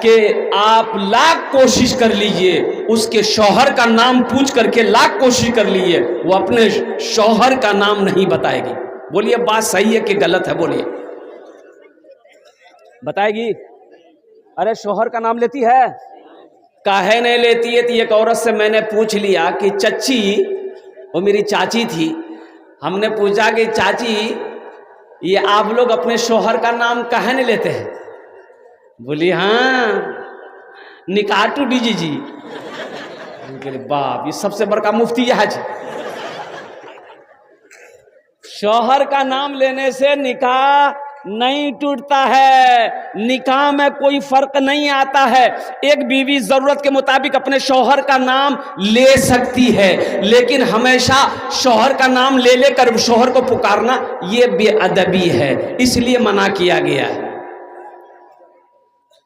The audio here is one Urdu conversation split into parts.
کہ آپ لاکھ کوشش کر لیجئے اس کے شوہر کا نام پوچھ کر کے لاکھ کوشش کر لیجئے وہ اپنے شوہر کا نام نہیں بتائے گی. بولیے بات صحیح ہے کہ غلط ہے؟ بولیے. بتائے گی؟ ارے شوہر کا نام لیتی ہے؟ کاہے نہیں لیتی ہے؟ تو ایک عورت سے میں نے پوچھ لیا کہ چچی، وہ میری چاچی تھی، ہم نے پوچھا کہ چاچی یہ آپ لوگ اپنے شوہر کا نام کاہے نہیں لیتے ہیں؟ بولی ہاں نکاح ٹو دیجیے جی. باپ، یہ سب سے بڑا مفتی یہ حج. شوہر کا نام لینے سے نکاح نہیں ٹوٹتا ہے، نکاح میں کوئی فرق نہیں آتا ہے. ایک بیوی ضرورت کے مطابق اپنے شوہر کا نام لے سکتی ہے، لیکن ہمیشہ شوہر کا نام لے لے کر شوہر کو پکارنا یہ بے ادبی ہے، اس لیے منع کیا گیا ہے.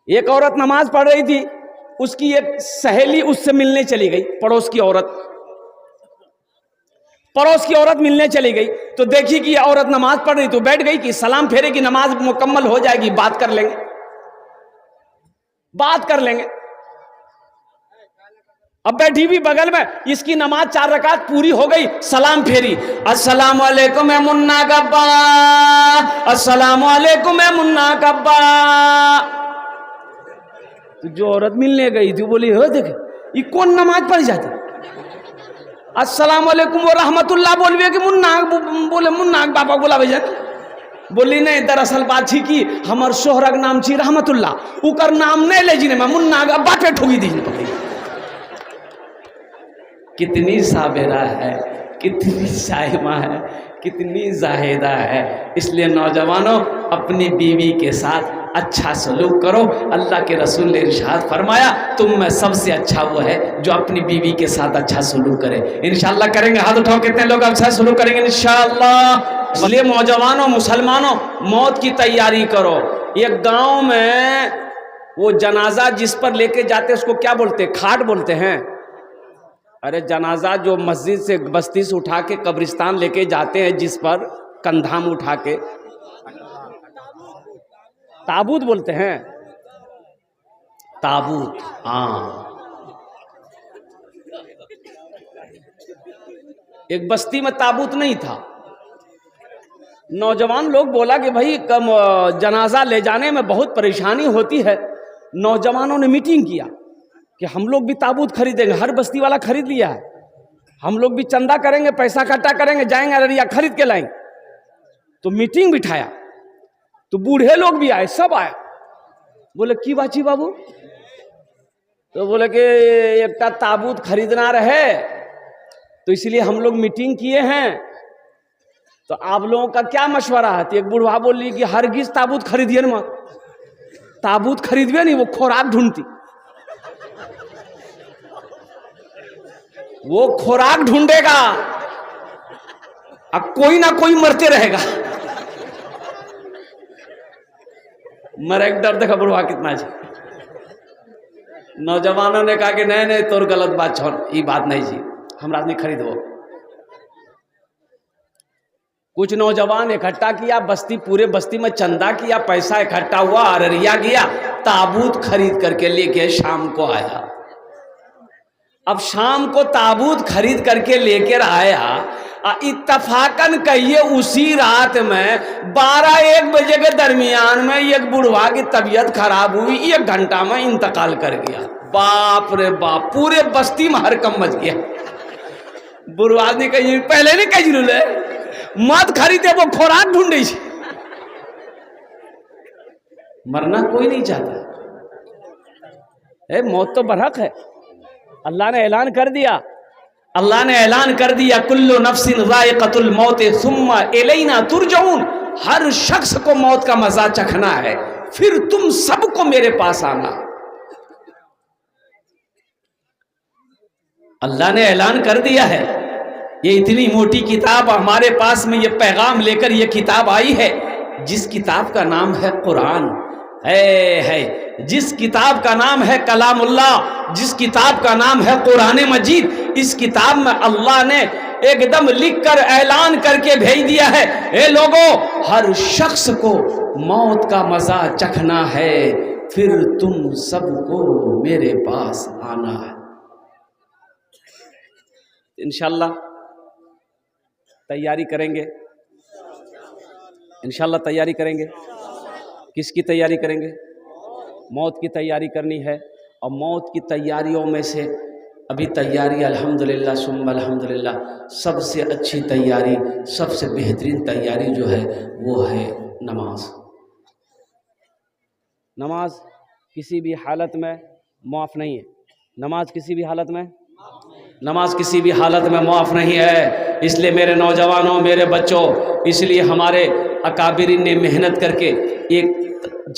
ایک عورت نماز پڑھ رہی تھی، اس کی ایک سہیلی اس سے ملنے چلی گئی، پڑوس کی عورت ملنے چلی گئی تو دیکھی کہ یہ عورت نماز پڑھ رہی تو بیٹھ گئی کہ سلام پھیرے کی نماز مکمل ہو جائے گی، بات کر لیں گے. اب بیٹھی بھی بغل میں، اس کی نماز 4 رکعت پوری ہو گئی، سلام پھیری، السلام علیکم اے منا کبا، السلام علیکم اے منا کبا. جو عورت ملنے گئی تھی بولی ہو دیکھ یہ کون نماز پڑھ جاتی، السلام علیکم ورحمت اللہ بولوے کہ مناک بابا بولا بھائی جان. بولی نہیں، دراصل بات تھی کہ ہمار شوہرک نام چھی رحمت اللہ، اوکر نام نہیں لے جینے میں مناک باٹے ٹھوگی دیجنے پڑی. کتنی صابرہ ہے، کتنی شائمہ ہے، کتنی زاہدہ ہے. اس لیے نوجوانوں اپنی بیوی کے ساتھ اچھا سلوک کرو. اللہ کے رسول نے ارشاد فرمایا تم میں سب سے اچھا وہ ہے جو اپنی بیوی کے ساتھ اچھا سلوک کرے. انشاءاللہ کریں گے؟ ہاتھ اٹھاؤ کتنے لوگ اچھا سلوک کریں گے انشاءاللہ. اس لیے نوجوانوں مسلمانوں موت کی تیاری کرو. ایک گاؤں میں وہ جنازہ جس پر لے کے جاتے اس کو کیا بولتے؟ کھاٹ بولتے ہیں. ارے جنازہ جو مسجد سے بستی سے اٹھا کے قبرستان لے کے جاتے ہیں، جس پر کندھا میں اٹھا کے، تابوت بولتے ہیں. تابوت، ہاں. ایک بستی میں تابوت نہیں تھا. نوجوان لوگ بولا کہ بھائی جنازہ لے جانے میں بہت پریشانی ہوتی ہے. نوجوانوں نے میٹنگ کیا کہ ہم لوگ بھی تابوت خریدیں گے. ہر بستی والا خرید لیا ہے، ہم لوگ بھی چندہ کریں گے، پیسہ اکٹھا کریں گے، جائیں گے ارریا خرید کے لائیں گے. تو میٹنگ بٹھایا تو بوڑھے لوگ بھی آئے، سب آئے. بولے کی باچی بابو؟ تو بولے کہ ایک تابوت خریدنا رہے تو اس لیے ہم لوگ میٹنگ کیے ہیں. تو آپ لوگوں کا کیا مشورہ ہے؟ ایک بوڑھا بول لی کہ ہرگز تابوت خریدیے نا، تابوت خریدوے نہیں، وہ خوراک ڈھونڈتی، وہ خوراک ڈھونڈے گا، اب کوئی نہ کوئی مرتے رہے گا. مرے ایک ڈر دیکھا بڑھوا کتنا جی. نوجوانوں نے کہا کہ نہیں نہیں، تو غلط بات چھوڑ، یہ بات نہیں جی، ہم آدمی خریدو. کچھ نوجوان اکٹھا کیا، بستی پورے بستی میں چندہ کیا، پیسہ اکٹھا ہوا، ارریا گیا، تابوت خرید کر کے لے کے شام کو آیا. اب شام کو تابوت خرید کر کے لے کر آیا. اتفاقاً کہیے اسی رات میں 12-1 بجے کے درمیان میں ایک بوڑھا کی طبیعت خراب ہوئی، 1 گھنٹہ میں انتقال کر گیا. باپ رے باپ، پورے بستی میں ہرکم مچ گیا. بوڑھا نے کہی پہلے نہیں کہی لے مت خریدے، وہ خوراک ڈھونڈے. مرنا کوئی نہیں چاہتا، موت تو برحق ہے. اللہ نے اعلان کر دیا، کل نفس ذائقۃ الموت ثم الینا ترجعون. ہر شخص کو موت کا مزہ چکھنا ہے، پھر تم سب کو میرے پاس آنا. اللہ نے اعلان کر دیا ہے. یہ اتنی موٹی کتاب ہمارے پاس میں یہ پیغام لے کر یہ کتاب آئی ہے، جس کتاب کا نام ہے قرآن ہے، جس کتاب کا نام ہے کلام اللہ، جس کتاب کا نام ہے قرآن مجید. اس کتاب میں اللہ نے ایک دم لکھ کر اعلان کر کے بھیج دیا ہے، اے لوگو ہر شخص کو موت کا مزہ چکھنا ہے، پھر تم سب کو میرے پاس آنا ہے۔ انشاءاللہ تیاری کریں گے، انشاءاللہ تیاری کریں گے۔ کس کی تیاری کریں گے؟ موت کی تیاری کرنی ہے، اور موت کی تیاریوں میں سے ابھی تیاری الحمدللہ ثم الحمدللہ سب سے اچھی تیاری، سب سے بہترین تیاری جو ہے وہ ہے نماز۔ نماز کسی بھی حالت میں معاف نہیں ہے، نماز کسی بھی حالت میں، نماز کسی بھی حالت میں معاف نہیں ہے۔ اس لیے میرے نوجوانوں، میرے بچوں، اس لیے ہمارے اکابرین نے محنت کر کے ایک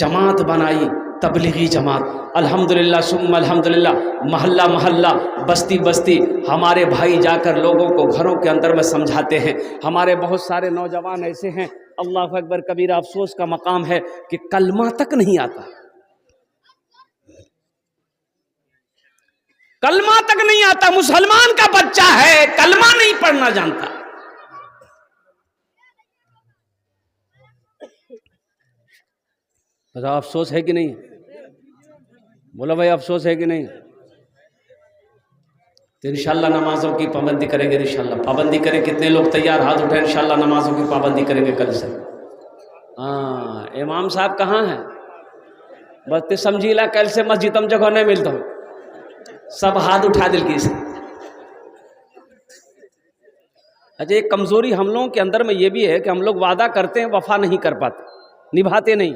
جماعت بنائی، تبلیغی جماعت، الحمدللہ ثم الحمدللہ، محلہ محلہ، بستی بستی ہمارے بھائی جا کر لوگوں کو گھروں کے اندر میں سمجھاتے ہیں۔ ہمارے بہت سارے نوجوان ایسے ہیں، اللہ اکبر کبیرہ، افسوس کا مقام ہے کہ کلمہ تک نہیں آتا، کلمہ تک نہیں آتا، مسلمان کا بچہ ہے، کلمہ نہیں پڑھنا جانتا۔ افسوس ہے کہ نہیں؟ بولو بھائی، افسوس ہے کہ نہیں؟ تو انشاءاللہ نمازوں کی پابندی کریں گے، انشاءاللہ پابندی کریں۔ کتنے لوگ تیار؟ ہاتھ اٹھائیں، انشاءاللہ نمازوں کی پابندی کریں گے کل سے۔ ہاں، امام صاحب کہاں ہیں؟ بس سمجھیلا کل سے مسجد ہم جگہ نہیں ملتا ہوں، سب ہاتھ اٹھا دل کی سے۔ اچھا، ایک کمزوری ہم لوگوں کے اندر میں یہ بھی ہے کہ ہم لوگ وعدہ کرتے ہیں، وفا نہیں کر پاتے، نبھاتے نہیں۔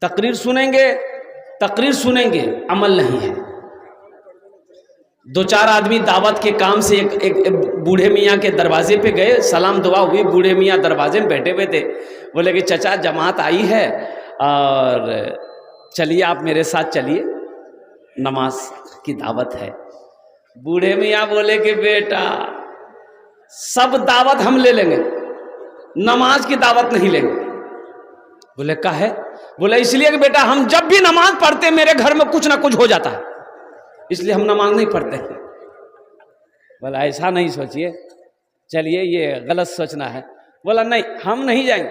تقریر سنیں گے، عمل نہیں ہے۔ دو چار آدمی دعوت کے کام سے ایک بوڑھے میاں کے دروازے پہ گئے، سلام دعا ہوئی، بوڑھے میاں دروازے میں بیٹھے ہوئے تھے، بولے کہ چچا جماعت آئی ہے اور چلیے آپ میرے ساتھ چلیے، نماز کی دعوت ہے۔ بوڑھے میاں بولے کہ بیٹا سب دعوت ہم لے لیں گے، نماز کی دعوت نہیں لیں گے۔ بولے کیا ہے؟ بولے اس لیے کہ بیٹا ہم جب بھی نماز پڑھتے میرے گھر میں کچھ نہ کچھ ہو جاتا ہے، اس لیے ہم نماز نہیں پڑھتے۔ بولا ایسا نہیں سوچئے، چلیے یہ غلط سوچنا ہے۔ بولا نہیں، ہم نہیں جائیں گے،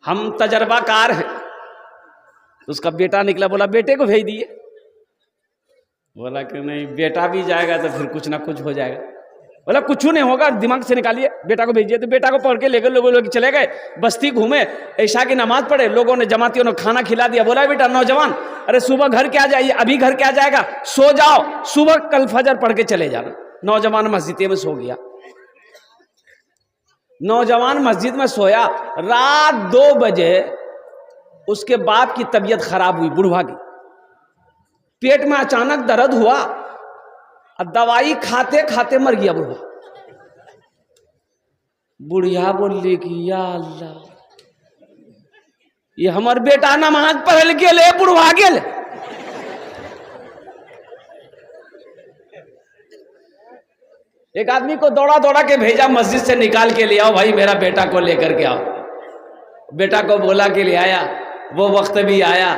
ہم تجربہ کار ہیں۔ اس کا بیٹا نکلا، بولا بیٹے کو بھیج دیے۔ بولا کہ نہیں، بیٹا بھی جائے گا تو پھر کچھ نہ کچھ ہو جائے گا۔ بولا کچھ نہیں ہوگا، دماغ سے نکالیے، بیٹا کو بھیجیے۔ تو بیٹا کو پڑھ کے لے گئے، لوگ چلے گئے، بستی گھومے، عشاء کی نماز پڑھے، لوگوں نے جماعتیوں نے کھانا کھلا دیا۔ بولا بیٹا نوجوان، ارے صبح گھر کیا جائیے، ابھی گھر کیا جائے گا، سو جاؤ، صبح کل فجر پڑھ کے چلے جانا۔ نوجوان مسجد میں سو گیا، نوجوان مسجد میں سویا، رات 2 بجے اس کے باپ کی طبیعت خراب ہوئی، بڑھوا کی، پیٹ میں اچانک درد ہوا، دوائی کھاتے کھاتے مر گیا بڑھوا۔ بڑھیا بولی کہ یا اللہ، یہ ہمار بیٹا نماز پڑھل گئے، بڑھوا گئے۔ ایک آدمی کو دوڑا کے بھیجا، مسجد سے نکال کے لے آؤ بھائی، میرا بیٹا کو لے کر کے آؤ۔ بیٹا کو بولا کہ لے آیا، وہ وقت بھی آیا،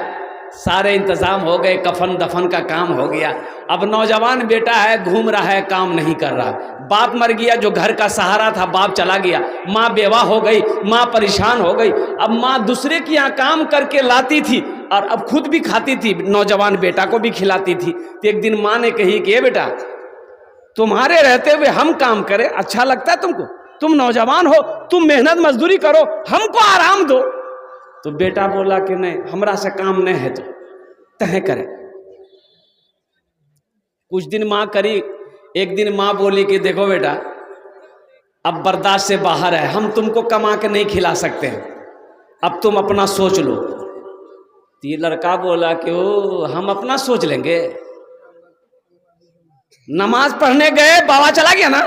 سارے انتظام ہو گئے، کفن دفن کا کام ہو گیا۔ اب نوجوان بیٹا ہے، گھوم رہا ہے، کام نہیں کر رہا۔ باپ مر گیا، جو گھر کا سہارا تھا، باپ چلا گیا۔ ماں بیوہ ہو گئی، ماں پریشان ہو گئی۔ اب ماں دوسرے کے یہاں کام کر کے لاتی تھی اور اب خود بھی کھاتی تھی، نوجوان بیٹا کو بھی کھلاتی تھی۔ تو ایک دن ماں نے کہی کہ اے بیٹا، تمہارے رہتے ہوئے ہم کام کریں، اچھا لگتا ہے تم کو؟ تم نوجوان ہو، تم محنت مزدوری کرو، ہم کو آرام دو۔ تو بیٹا بولا کہ نہیں، ہمرا سے کام نہیں ہے، تو تہیں کرے۔ کچھ دن ماں کری، ایک دن ماں بولی کہ دیکھو بیٹا، اب برداشت سے باہر ہے، ہم تم کو کما کے نہیں کھلا سکتے ہیں، اب تم اپنا سوچ لو۔ تو یہ لڑکا بولا کہ ہم اپنا سوچ لیں گے، نماز پڑھنے گئے، بابا چلا گیا نا،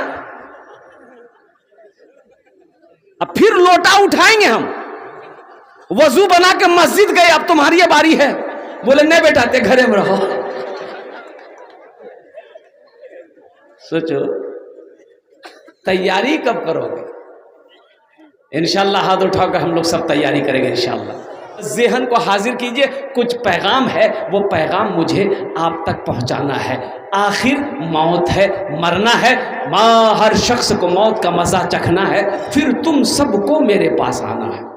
اب پھر لوٹا اٹھائیں گے ہم، وضو بنا کے مسجد گئے، اب تمہاری باری ہے۔ بولے نہیں بیٹا، تے گھرے میں رہو۔ سوچو تیاری کب کرو گے؟ انشاءاللہ ہاتھ اٹھا کر ہم لوگ سب تیاری کریں گے انشاءاللہ۔ ذہن کو حاضر کیجئے، کچھ پیغام ہے، وہ پیغام مجھے آپ تک پہنچانا ہے۔ آخر موت ہے، مرنا ہے، ہر شخص کو موت کا مزہ چکھنا ہے، پھر تم سب کو میرے پاس آنا ہے۔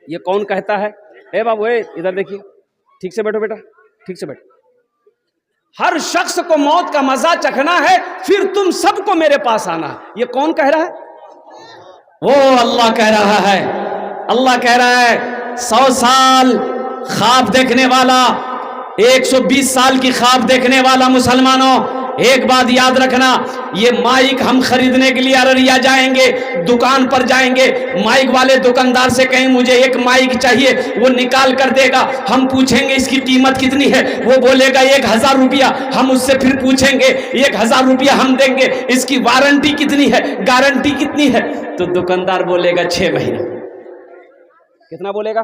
یہ کون کہتا ہے؟ اے بابو اے ادھر دیکھیے، ٹھیک سے بیٹھو بیٹا، ٹھیک سے بیٹھو. ہر شخص کو موت کا مزہ چکھنا ہے، پھر تم سب کو میرے پاس آنا ہے. یہ کون کہہ رہا ہے؟ وہ اللہ کہہ رہا ہے. اللہ کہہ رہا ہے 100 سال خواب دیکھنے والا، 120 سال کی خواب دیکھنے والا مسلمانوں، ایک بات یاد رکھنا، یہ مائک ہم خریدنے کے لیے ارریا جائیں گے، دکان پر جائیں گے، مائک والے دکاندار سے کہیں مجھے ایک مائک چاہیے، وہ نکال کر دے گا. ہم پوچھیں گے اس کی قیمت کتنی ہے، وہ بولے گا 1000 روپیہ. ہم اس سے پھر پوچھیں گے 1000 روپیہ ہم دیں گے، اس کی وارنٹی کتنی ہے، گارنٹی کتنی ہے؟ تو دکاندار بولے گا 6 مہینہ. کتنا بولے گا؟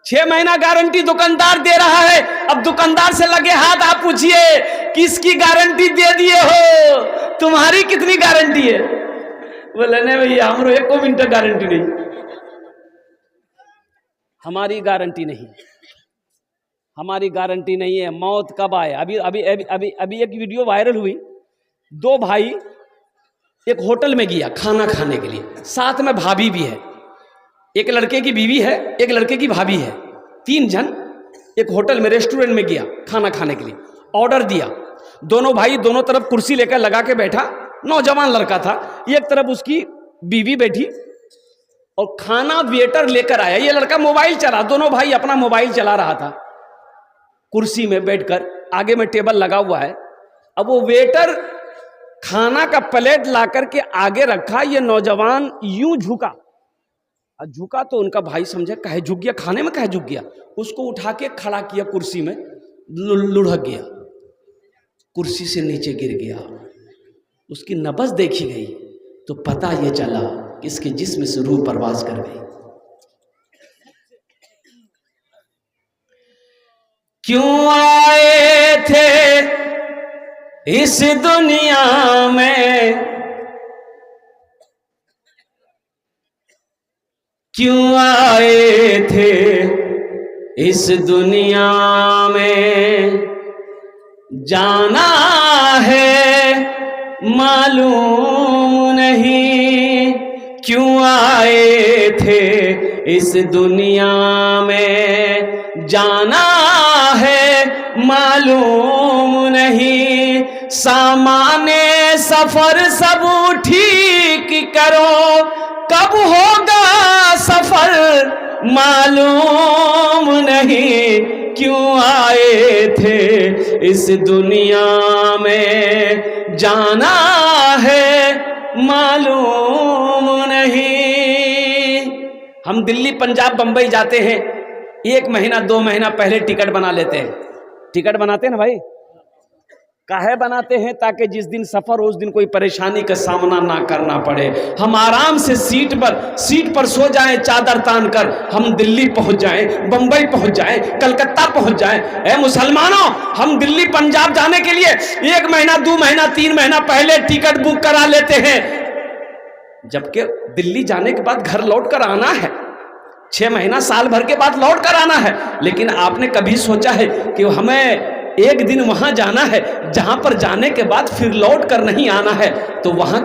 6 مہینہ گارنٹی دکاندار دے رہا ہے. اب دکاندار سے لگے ہاتھ، آپ پوچھئے کس کی گارنٹی دے دیے ہو، تمہاری کتنی گارنٹی ہے؟ بولے نہیں بھیا ہمارو 1 منٹ گارنٹی نہیں، ہماری گارنٹی نہیں، ہماری گارنٹی نہیں ہے. موت کب آئے؟ ابھی ایک ویڈیو وائرل ہوئی، 2 بھائی ایک ہوٹل میں گیا کھانا کھانے کے لیے، ساتھ میں بھابھی بھی ہے، ایک لڑکے کی بیوی ہے، ایک لڑکے کی بھابھی ہے، 3 جن ایک ہوٹل میں ریسٹورنٹ میں گیا کھانا کھانے کے لیے. آرڈر دیا، دونوں بھائی دونوں طرف کرسی لے کر لگا کے بیٹھا، نوجوان لڑکا تھا، ایک طرف اس کی بیوی بیٹھی، اور کھانا ویٹر لے کر آیا. یہ لڑکا موبائل چلا، دونوں بھائی اپنا موبائل چلا رہا تھا کرسی میں بیٹھ کر، آگے میں ٹیبل لگا ہوا ہے. اب وہ ویٹر کھانا کا پلیٹ لا کر کے آگے رکھا، یہ نوجوان یوں جھکا تو ان کا بھائی سمجھے کہے جھک گیا، کھانے میں کہے جھک گیا. اس کو اٹھا کے کھڑا کیا کرسی میں، لڑھک گیا، کرسی سے نیچے گر گیا. اس کی نبض دیکھی گئی تو پتہ یہ چلا کہ اس کے جسم سے روح پرواز کر گئی. کیوں آئے تھے اس دنیا میں، کیوں آئے تھے اس دنیا میں، جانا ہے معلوم نہیں. کیوں آئے تھے اس دنیا میں، جانا ہے معلوم نہیں. سامان سفر سب ٹھیک کرو، کب ہوگا سفر معلوم نہیں. کیوں آئے تھے اس دنیا میں، جانا ہے معلوم نہیں. ہم دلی پنجاب بمبئی جاتے ہیں، 1 مہینہ 2 مہینہ پہلے ٹکٹ بنا لیتے ہیں. ٹکٹ بناتے ہیں نا بھائی، کاہے بناتے ہیں؟ تاکہ جس دن سفر ہو اس دن کوئی پریشانی کا سامنا نہ کرنا پڑے، ہم آرام سے سیٹ پر سو جائیں چادر تان کر، ہم دلی پہنچ جائیں، بمبئی پہنچ جائیں، کلکتہ پہنچ جائیں. اے مسلمانوں، ہم دلی پنجاب جانے کے لیے 1 مہینہ 2 مہینہ 3 مہینہ پہلے ٹکٹ بک کرا لیتے ہیں، جبکہ دلی جانے کے بعد گھر لوٹ کر آنا ہے، 6 مہینہ سال بھر کے بعد لوٹ کر آنا ہے. لیکن آپ نے کبھی سوچا ہے کہ ہمیں ایک دن وہاں جانا ہے جہاں پر جانے کے بعد پھر لوٹ کر نہیں آنا ہے؟ تو وہاں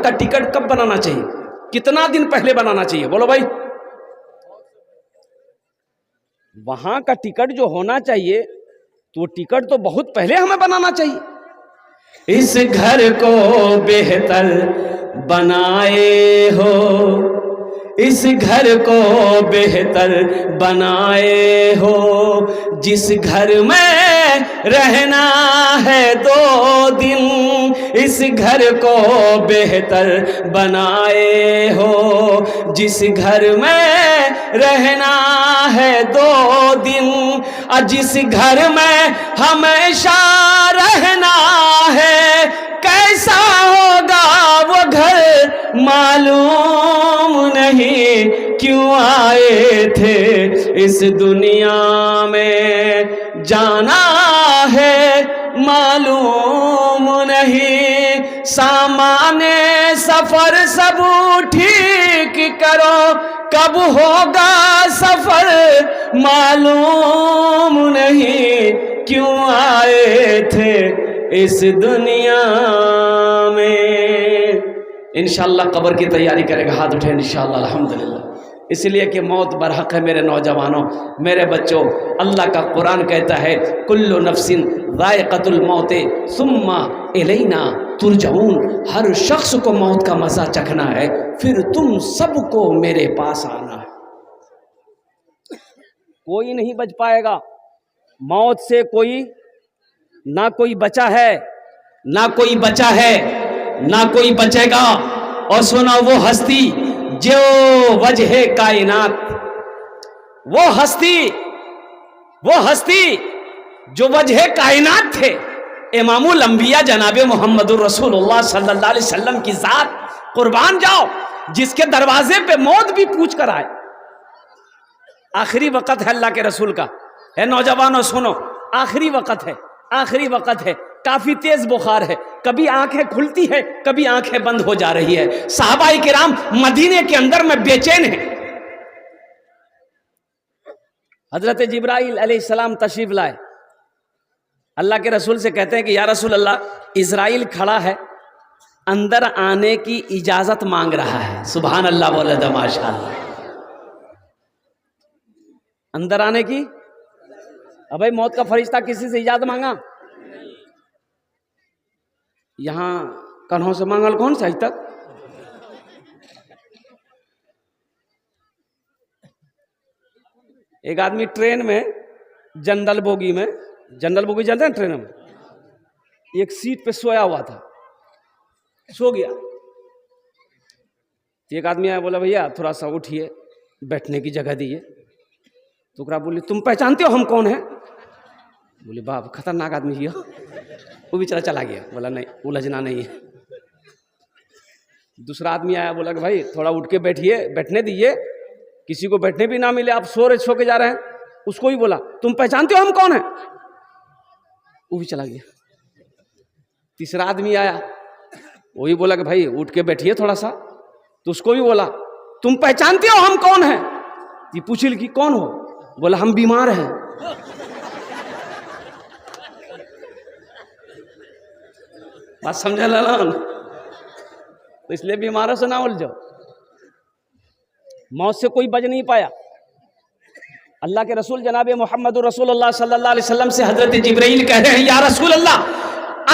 کا ٹکٹ کب بنانا چاہیے؟ کتنا دن پہلے بنانا چاہیے؟ بولو بھائی. وہاں کا ٹکٹ جو ہونا چاہیے تو وہ ٹکٹ تو بہت پہلے ہمیں بنانا چاہیے. اس گھر کو بہتر بنائے ہو، اس گھر کو بہتر بنائے ہو، جس گھر میں رہنا ہے 2 دن، اس گھر کو بہتر بنائے ہو، جس گھر میں رہنا ہے 2 دن، جس گھر میں ہمیشہ رہنا ہے، کیسا ہوگا وہ گھر معلوم نہیں. کیوں آئے تھے اس دنیا میں، جانا ہے معلوم نہیں. سامان سفر سب ٹھیک کرو، کب ہوگا سفر معلوم نہیں. کیوں آئے تھے اس دنیا میں. انشاءاللہ قبر کی تیاری کرے گا، ہاتھ اٹھے انشاءاللہ. الحمدللہ. اس لیے کہ موت برحق ہے میرے نوجوانوں، میرے بچوں۔ اللہ کا قرآن کہتا ہے کل نفس ذائقۃ الموت ثم الینا ترجعون، ہر شخص کو موت کا مزہ چکھنا ہے، پھر تم سب کو میرے پاس آنا ہے۔ کوئی نہیں بچ پائے گا موت سے، کوئی نہ کوئی بچا ہے، نہ کوئی بچا ہے، نہ کوئی بچے گا۔ اور سنا وہ ہستی جو وجہ کائنات، وہ ہستی جو وجہ کائنات تھے، امام الانبیاء جناب محمد الرسول اللہ صلی اللہ علیہ وسلم کی ذات، قربان جاؤ، جس کے دروازے پہ موت بھی پوچھ کر آئے۔ آخری وقت ہے اللہ کے رسول کا، ہے نوجوانوں سنو، آخری وقت ہے، آخری وقت ہے، کافی تیز بخار ہے، کبھی آنکھیں کھلتی ہے، کبھی آنکھیں بند ہو جا رہی ہے۔ صحابہ کرام مدینے کے اندر میں بے چین ہیں۔ حضرت جبرائیل علیہ السلام تشریف لائے، اللہ کے رسول سے کہتے ہیں کہ یا رسول اللہ، اسرائیل کھڑا ہے، اندر آنے کی اجازت مانگ رہا ہے۔ سبحان اللہ بولے تو ماشاء اللہ۔ اندر آنے کی، ابھائی موت کا فرشتہ کسی سے اجازت مانگا؟ یہاں کنہوں سے مانگل کون سے آج تک؟ ایک آدمی ٹرین میں جنرل بوگی میں، جنرل بوگی جانتے ہیں ٹرین میں، ایک سیٹ پہ سویا ہوا تھا، سو گیا۔ ایک آدمی آیا، بولا بھیا تھوڑا سا اٹھیے، بیٹھنے کی جگہ دیے۔ تو بولی تم پہچانتے ہو ہم کون ہیں؟ بولی باپ خطرناک آدمی ہے۔ وہ بھی چلا گیا، بولا نہیں، الجھنا نہیں ہے۔ دوسرا آدمی آیا، بولا کہ بھائی تھوڑا اٹھ کے بیٹھیے، بیٹھنے دیجیے، کسی کو بیٹھنے بھی نہ ملے، آپ سو کے جا رہے ہیں۔ اس کو بھی بولا تم پہچانتے ہو ہم کون ہیں؟ وہ بھی چلا گیا۔ تیسرا آدمی آیا، وہی بولا کہ بھائی اٹھ کے بیٹھیے تھوڑا سا، تو اس کو بھی بولا تم پہچانتے ہو ہم کون ہیں؟ یہ پوچھی کہ کون ہو؟ بولا ہم بیمار ہیں۔ بات سمجھا لالان؟ تو اس لیے بیماروں سے نہ الجھو، موت سے کوئی بچ نہیں پایا۔ اللہ کے رسول جناب محمد رسول اللہ صلی اللہ علیہ وسلم سے حضرت جبرائیل کہہ رہے ہیں یا رسول اللہ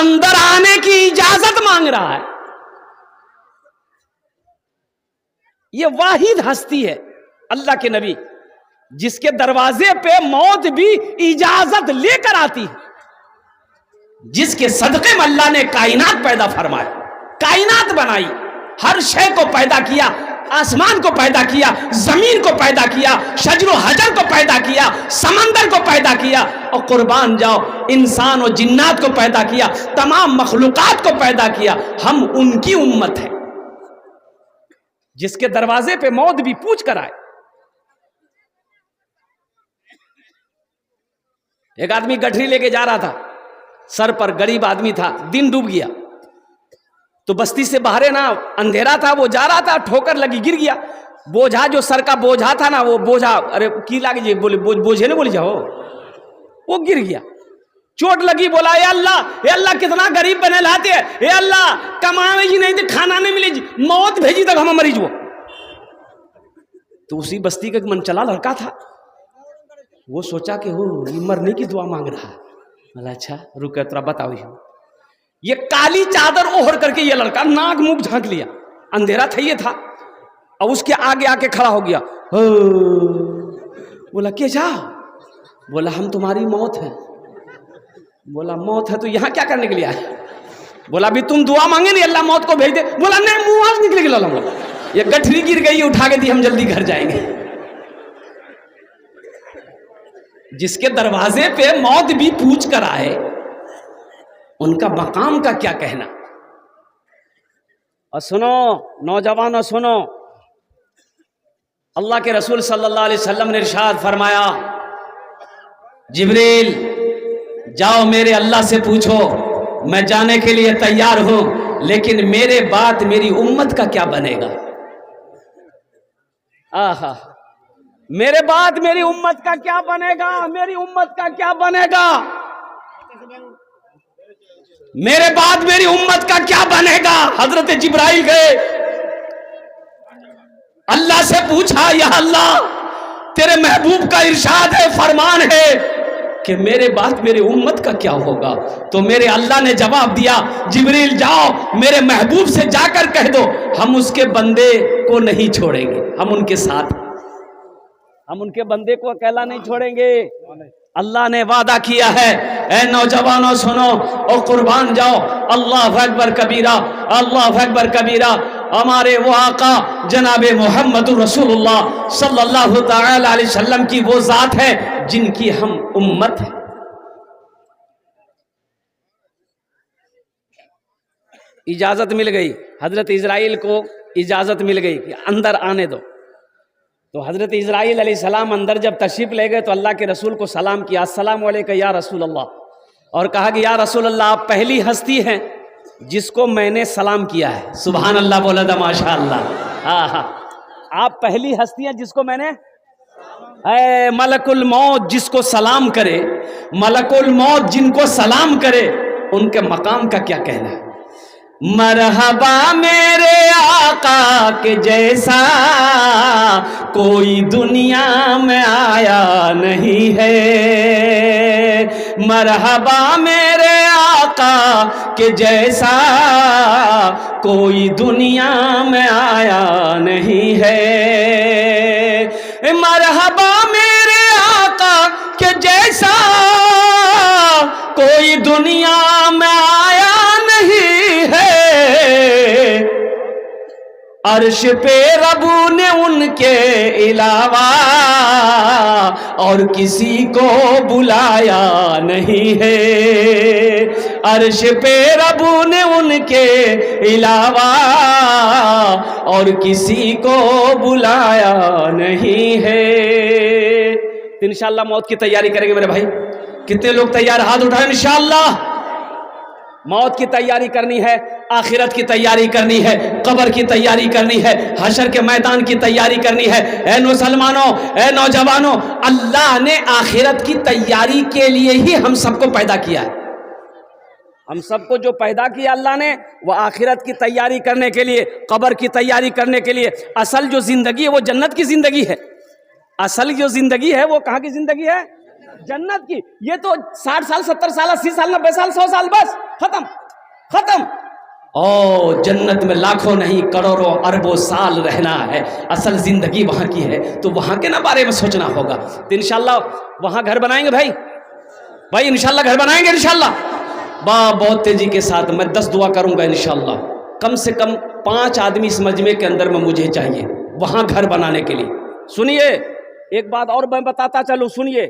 اندر آنے کی اجازت مانگ رہا ہے۔ یہ واحد ہستی ہے اللہ کے نبی جس کے دروازے پہ موت بھی اجازت لے کر آتی ہے، جس کے صدقے میں اللہ نے کائنات پیدا فرمائی، کائنات بنائی، ہر شے کو پیدا کیا، آسمان کو پیدا کیا، زمین کو پیدا کیا، شجر و حجر کو پیدا کیا، سمندر کو پیدا کیا، اور قربان جاؤ انسان و جنات کو پیدا کیا، تمام مخلوقات کو پیدا کیا۔ ہم ان کی امت ہیں جس کے دروازے پہ موت بھی پوچھ کر آئے۔ ایک آدمی گٹھری لے کے جا رہا تھا، سر پر، غریب آدمی تھا، دن ڈوب گیا، تو بستی سے باہر نا اندھیرا تھا، وہ جا رہا تھا، ٹھوکر لگی، گر گیا۔ بوجھا جو سر کا بوجھا تھا نا، وہ بوجھا، ارے کی لگی جی، بولے بوجھے نے، بولی جاؤ، وہ گر گیا، چوٹ لگی، بولا اے اللہ کتنا غریب بنے لاتے ہیں، اے اللہ کمانے جی نہیں تھے، کھانا نہیں ملے جی، موت بھیجی تک ہم مریض ہو۔ تو اسی بستی کا ایک من چلا لڑکا تھا، وہ سوچا کہ یہ مرنے کی دعا مانگ رہا ہے۔ بولا اچھا رکے ترا بتاؤ۔ یہ کالی چادر اوڑھ کر کے یہ لڑکا ناک منہ جھانک لیا، اندھیرا تھا یہ تھا، اور اس کے آگے آ کے کھڑا ہو گیا۔ بولا کیا جا؟ بولا ہم تمہاری موت ہے۔ بولا موت ہے تو یہاں کیا کرنے کے لیے آئے؟ بولا ابھی تم دعا مانگے نہیں اللہ موت کو بھیج دے۔ بولا نہیں، منہ آج نکلے گا۔ بولا یہ گٹھری گر گئی، اٹھا کے دی، ہم جلدی گھر جائیں گے۔ جس کے دروازے پہ موت بھی پوچھ کر آئے، ان کا مقام کا کیا کہنا۔ اور سنو نوجوانوں سنو، اللہ کے رسول صلی اللہ علیہ وسلم نے ارشاد فرمایا جبریل جاؤ میرے اللہ سے پوچھو، میں جانے کے لیے تیار ہوں، لیکن میرے بعد میری امت کا کیا بنے گا؟ آہا، میرے بعد میری امت کا کیا بنے گا؟ میری امت کا کیا بنے گا؟ میرے بعد میری امت کا کیا بنے گا؟ حضرت جبرائیل گئے، اللہ سے پوچھا یا اللہ تیرے محبوب کا ارشاد ہے، فرمان ہے کہ میرے بعد میرے امت کا کیا ہوگا؟ تو میرے اللہ نے جواب دیا جبریل جاؤ میرے محبوب سے جا کر کہہ دو ہم اس کے بندے کو نہیں چھوڑیں گے، ہم ان کے ساتھ، ہم ان کے بندے کو اکیلا نہیں چھوڑیں گے۔ اللہ نے وعدہ کیا ہے، اے نوجوانوں سنو اور قربان جاؤ، اللہ اکبر کبیرہ، اللہ اکبر کبیرہ۔ ہمارے وہ آقا جناب محمد رسول اللہ صلی اللہ تعالی علیہ وسلم کی وہ ذات ہے جن کی ہم امت ہیں۔ اجازت مل گئی، حضرت اسرائیل کو اجازت مل گئی کہ اندر آنے دو، تو حضرت اسرائیل علیہ السلام اندر جب تشریف لے گئے تو اللہ کے رسول کو سلام کیا، السلام علیکم یا رسول اللہ، اور کہا کہ یا رسول اللہ آپ پہلی ہستی ہیں جس کو میں نے سلام کیا ہے۔ سبحان اللہ بولا تھا، ماشاء اللہ، ہاں آپ پہلی ہستی ہیں جس کو میں نے، اے ملک الموت جس کو سلام کرے، ملک الموت جن کو سلام کرے ان کے مقام کا کیا کہنا ہے؟ مرحبا میرے آقا کے جیسا کوئی دنیا میں آیا نہیں ہے، مرحبا میرے آقا کے جیسا کوئی دنیا میں آیا نہیں ہے، مرحبا میرے آقا کے جیسا کوئی دنیا میں آیا نہیں ہے، عرش پہ رب نے ان کے علاوہ اور کسی کو بلایا نہیں ہے، عرش پہ رب نے ان کے علاوہ اور کسی کو بلایا نہیں ہے۔ تو انشاءاللہ موت کی تیاری کریں گے میرے بھائی، کتنے لوگ تیار؟ ہاتھ اٹھائیں۔ انشاءاللہ موت کی تیاری کرنی ہے، آخرت کی تیاری کرنی ہے، قبر کی تیاری کرنی ہے، حشر کے میدان کی تیاری کرنی ہے۔ اے مسلمانوں، اے نوجوانوں، اللہ نے آخرت کی تیاری کے لیے ہی ہم سب کو پیدا کیا ہے۔ ہم سب کو جو پیدا کیا اللہ نے وہ آخرت کی تیاری کرنے کے لیے، قبر کی تیاری کرنے کے لیے۔ اصل جو زندگی ہے وہ جنت کی زندگی ہے، اصل جو زندگی ہے وہ کہاں کی زندگی ہے؟ جنت کی۔ یہ تو 60 سال 70 سال 80 سال 90 سال 100 سال بس ختم ختم۔ او جنت میں لاکھوں نہیں کروڑوں اربوں سال رہنا ہے، اصل زندگی وہاں کی ہے، تو وہاں کے نا بارے میں سوچنا ہوگا۔ تو انشاءاللہ وہاں گھر بنائیں گے بھائی انشاءاللہ گھر بنائیں گے انشاءاللہ بہت تیزی کے ساتھ۔ میں 10 دعا کروں گا انشاءاللہ، کم سے کم 5 آدمی اس مجمع کے اندر میں مجھے چاہیے وہاں گھر بنانے کے لیے۔ سنیے ایک بات اور میں بتاتا چلوں، سنیے،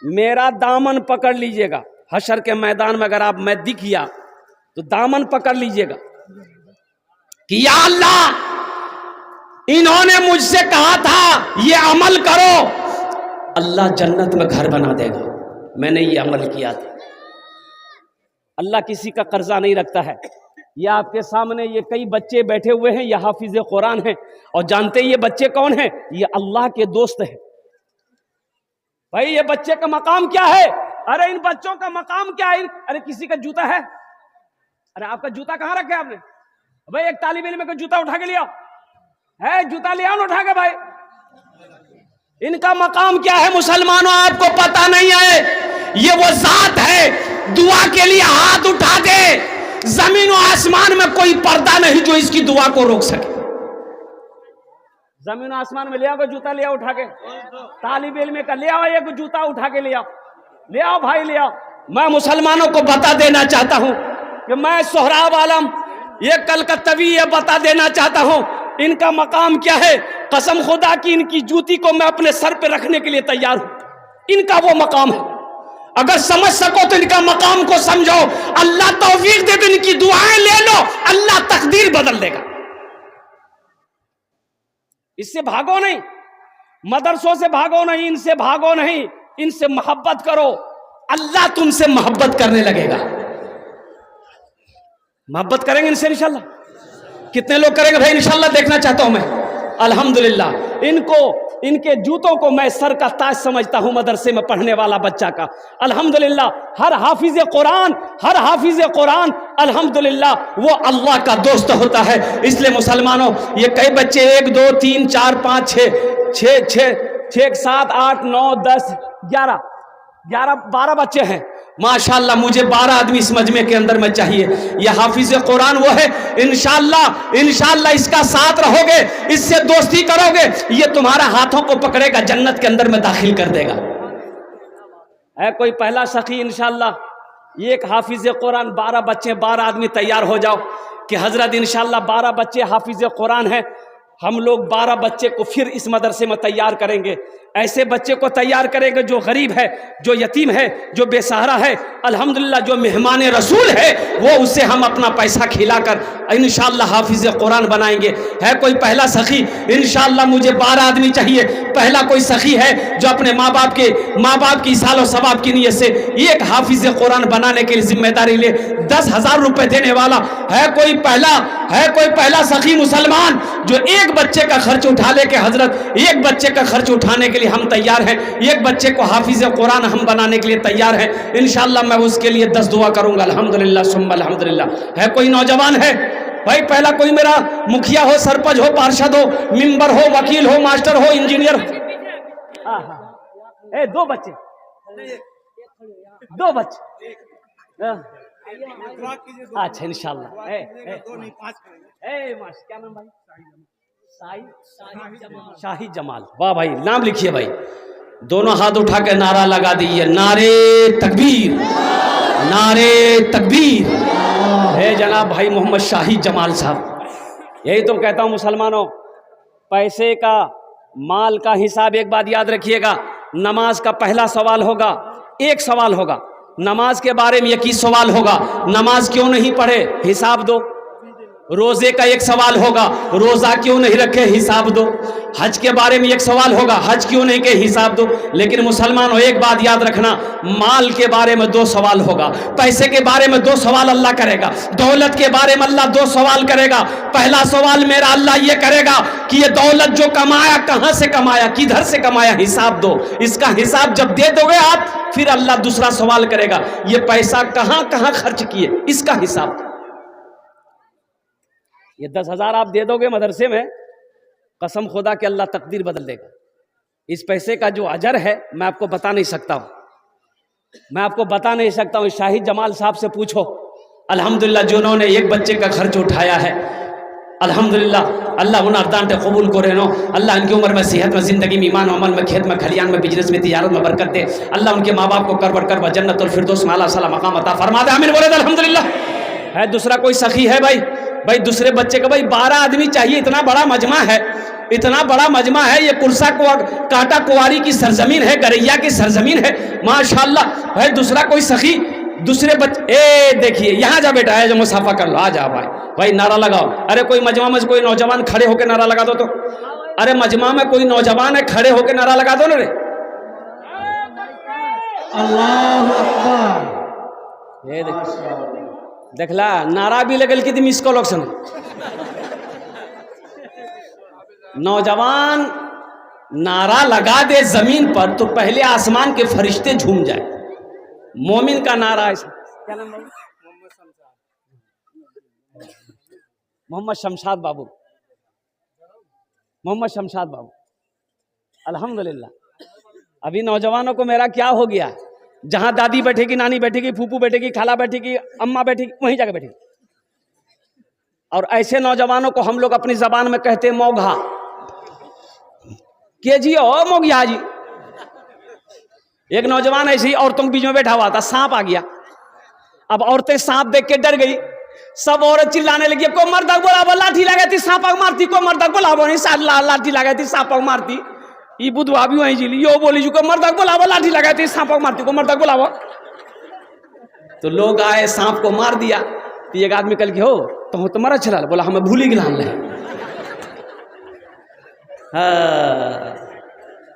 میرا دامن پکڑ لیجئے گا، حشر کے میدان میں اگر آپ میں دکھ گیا تو دامن پکڑ لیجئے گا کہ یا اللہ انہوں نے مجھ سے کہا تھا یہ عمل کرو، اللہ جنت میں گھر بنا دے گا، میں نے یہ عمل کیا تھا۔ اللہ کسی کا قرضہ نہیں رکھتا ہے۔ یہ آپ کے سامنے یہ کئی بچے بیٹھے ہوئے ہیں، یہ حافظ قرآن ہیں، اور جانتے ہیں یہ بچے کون ہیں؟ یہ اللہ کے دوست ہیں۔ بھائی یہ بچے کا مقام کیا ہے؟ ارے ان بچوں کا مقام کیا ہے؟ ارے کسی کا جوتا ہے؟ ارے آپ کا جوتا کہاں رکھے آپ نے؟ بھائی ایک طالب علم کا جوتا اٹھا کے لیا ہے، جوتا لیا نہ اٹھا کے بھائی۔ ان کا مقام کیا ہے مسلمانوں؟ آپ کو پتہ نہیں ہے؟ یہ وہ ذات ہے دعا کے لیے ہاتھ اٹھا دے، زمین و آسمان میں کوئی پردہ نہیں جو اس کی دعا کو روک سکے۔ زمین و آسمان میں لیا کوئی جوتا لیا اٹھا کے، طالب علم کا لیا ایک جوتا اٹھا کے لیا بھائی لیا۔ میں مسلمانوں کو بتا دینا چاہتا ہوں کہ میں سہراب عالم یہ کلکتوی یہ بتا دینا چاہتا ہوں ان کا مقام کیا ہے۔ قسم خدا کی ان کی جوتی کو میں اپنے سر پہ رکھنے کے لیے تیار ہوں، ان کا وہ مقام ہے۔ اگر سمجھ سکو تو ان کا مقام کو سمجھو، اللہ توفیق دے تو ان کی دعائیں لے لو، اللہ تقدیر بدل دے گا۔ اس سے بھاگو نہیں، مدرسوں سے بھاگو نہیں، ان سے بھاگو نہیں، ان سے محبت کرو، اللہ تم سے محبت کرنے لگے گا۔ محبت کریں گے ان سے انشاءاللہ؟ کتنے لوگ کریں گے بھائی انشاءاللہ؟ دیکھنا چاہتا ہوں میں۔ الحمدللہ ان کو ان کے جوتوں کو میں سر کا تاج سمجھتا ہوں مدرسے میں پڑھنے والا بچہ کا. الحمدللہ ہر حافظ قرآن الحمدللہ وہ اللہ کا دوست ہوتا ہے. اس لیے مسلمانوں یہ کئی بچے 1 2 3 4 5 6 7 8 9 10 11 12 بچے ہیں ماشاءاللہ. مجھے 12 آدمی اس مجمع کے اندر میں چاہیے. یہ حافظ قرآن وہ ہے انشاءاللہ اس کا ساتھ رہو گے, اس سے دوستی کرو گے, یہ تمہارا ہاتھوں کو پکڑے گا, جنت کے اندر میں داخل کر دے گا. ہے کوئی پہلا سخی انشاءاللہ ایک حافظ قرآن 12 بچے 12 آدمی تیار ہو جاؤ کہ حضرت انشاءاللہ 12 بچے حافظ قرآن ہیں. ہم لوگ 12 بچے کو پھر اس مدرسے میں تیار کریں گے. ایسے بچے کو تیار کریں گے جو غریب ہے, جو یتیم ہے, جو بے سہارا ہے, الحمدللہ جو مہمان رسول ہے, وہ اسے ہم اپنا پیسہ کھلا کر انشاءاللہ حافظ قرآن بنائیں گے. ہے کوئی پہلا سخی انشاءاللہ مجھے 12 آدمی چاہیے. پہلا کوئی سخی ہے جو اپنے ماں باپ کی سال و ثواب کی نیت سے ایک حافظ قرآن بنانے کے لیے ذمہ داری لے 10,000 روپے دینے والا ہے. کوئی پہلا سخی مسلمان جو ایک بچے کا خرچ اٹھا لے کہ حضرت ایک بچے کا خرچ اٹھانے کے لیے ہم تیار ہیں, ایک بچے کو حافظ قرآن ہم بنانے کے لیے تیار ہیں. انشاءاللہ میں اس کے لیے 10 دعا کروں گا. الحمدللہ ثم الحمدللہ. ہے کوئی نوجوان ہے بھائی پہلا کوئی میرا مکھیا ہو, سرپنچ ہو, پارشد ہو, ممبر ہو, وکیل ہو, ماسٹر ہو, انجینئر ہو. 2 بچے اچھا انشاءاللہ. کیا نام بھائی؟ شاہی جمال. واہ بھائی نام لکھیے بھائی. دونوں ہاتھ اٹھا کے نعرہ لگا دیئے نعرے تکبیر, نعرے تکبیر. ہے جناب بھائی محمد شاہی جمال صاحب. یہی تو کہتا ہوں مسلمانوں, پیسے کا مال کا حساب ایک بات یاد رکھیے گا. نماز کا پہلا سوال ہوگا, ایک سوال ہوگا نماز کے بارے میں, 21 سوال ہوگا نماز کیوں نہیں پڑھے حساب دو. روزے کا ایک سوال ہوگا, روزہ کیوں نہیں رکھے حساب دو. حج کے بارے میں ایک سوال ہوگا, حج کیوں نہیں کہ حساب دو. لیکن مسلمانوں ایک بات یاد رکھنا, مال کے بارے میں 2 سوال ہوگا, پیسے کے بارے میں 2 سوال اللہ کرے گا, دولت کے بارے میں اللہ 2 سوال کرے گا. پہلا سوال میرا اللہ یہ کرے گا کہ یہ دولت جو کمایا کہاں سے کمایا, کدھر سے کمایا, حساب دو. اس کا حساب جب دے دو گے آپ, پھر اللہ دوسرا سوال کرے گا یہ پیسہ کہاں خرچ کیے, اس کا حساب. یہ 10,000 آپ دے دو گے مدرسے میں, قسم خدا کہ اللہ تقدیر بدل دے گا. اس پیسے کا جو اجر ہے میں آپ کو بتا نہیں سکتا ہوں. شاہی جمال صاحب سے پوچھو الحمدللہ جنہوں نے ایک بچے کا خرچ اٹھایا ہے. الحمدللہ اللہ ان اردانتے قبول کو رہنو. اللہ ان کی عمر میں, صحت میں, زندگی میں, ایمان و عمل میں, کھیت میں, کھلیان میں, بزنس میں, تجارت میں برکت دے. اللہ ان کے ماں باپ کو کرب جنت الفردوس میں اعلیٰ صلاح مقام عطا فرما دے. آمین بولے الحمدللہ. ہے دوسرا کوئی سخی ہے بھائی دوسرے بچے کا. بھائی 12 آدمی چاہیے, اتنا بڑا مجمع ہے. یہ کلسا کاٹا کواری کی سرزمین ہے, گریا کی سرزمین ہے ماشاءاللہ. ہے دوسرا کوئی سخی دوسرے بچے. دیکھیے یہاں جا بیٹا ہے جو مسافہ کر لو, آ جا بھائی نعرہ لگاؤ. ارے کوئی مجمع میں کوئی نوجوان کھڑے ہو کے نعرہ لگا دو. تو ارے مجمع میں کوئی نوجوان ہے, کھڑے ہو کے نعرہ لگا دو نا رے. اللہ اکبر. یہ دیکھلا نعرہ بھی لگل کی مس کال آپشن. نوجوان نعرہ لگا دے زمین پر تو پہلے آسمان کے فرشتے جھوم جائے. مومن کا نعرہ ہے. کیا نام ہے؟ محمد شمشاد بابو. الحمدللہ. ابھی نوجوانوں کو میرا کیا ہو گیا, جہاں دادی بیٹھے گی, نانی بیٹھے گی, پھوپھو بیٹھے گی, خالہ بیٹھے گی, اماں بیٹھے گی, وہیں جا کے بیٹھے گی. اور ایسے نوجوانوں کو ہم لوگ اپنی زبان میں کہتے ہیں موگھا. کہ جی او موگیا جی. ایک نوجوان ایسے ہی عورتوں کے بیچ میں بیٹھا ہوا تھا, سانپ آ گیا. اب عورتیں سانپ دیکھ کے ڈر گئی, سب عورت چلانے لگی, کو مرد بولا لاٹھی لگا تھی سانپ مارتی, کو مرد بولا لاٹھی لگا تھی سانپ مارتی. یہ بدھوا بھی وہیں جیلی, یہ بولی جو کو مرد بولا لاٹھی لگا تھی سانپ مارتی, کو مرد بولا. تو لوگ آئے, سانپ کو مار دیا. تو ایک آدمی کل کے ہو تو تمہارا چلا, بولا ہمیں بھولی گلان لے.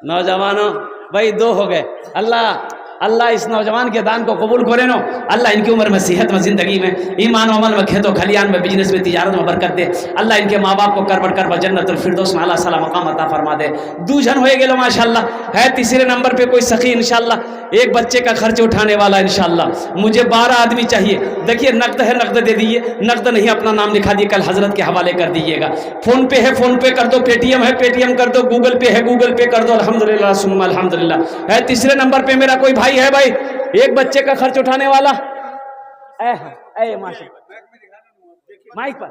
نوجوانوں بھائی 2 ہو گئے. اللہ اللہ اس نوجوان کے دان کو قبول کرے نو اللہ ان کی عمر میں صحت میں زندگی میں ایمان و عمل میں کھیتوں کھلیان میں بزنس میں تجارت میں برکت دے اللہ ان کے ماں باپ کو کر بڑھ کر جنت الفردوس میں اللہ صلی مقام عطا فرما دے دو جن ہوئے گے ماشاءاللہ ہے تیسرے نمبر پہ کوئی سخی انشاءاللہ ایک بچے کا خرچ اٹھانے والا انشاءاللہ مجھے 12 آدمی چاہیے دیکھیے نقد ہے نقد دے دیجیے نقد نہیں اپنا نام لکھا دیے کل حضرت کے حوالے کر دیجیے گا فون پے ہے فون پے کر دو پے ٹی ایم ہے پے ٹی ایم کر دو گوگل پے ہے گوگل پے کر دو الحمدللہ ثم الحمدللہ ہے تیسرے نمبر پہ میرا کوئی بھائی ہے بھائی ایک بچے کا خرچ اٹھانے والا اے ماشاءاللہ مائک پر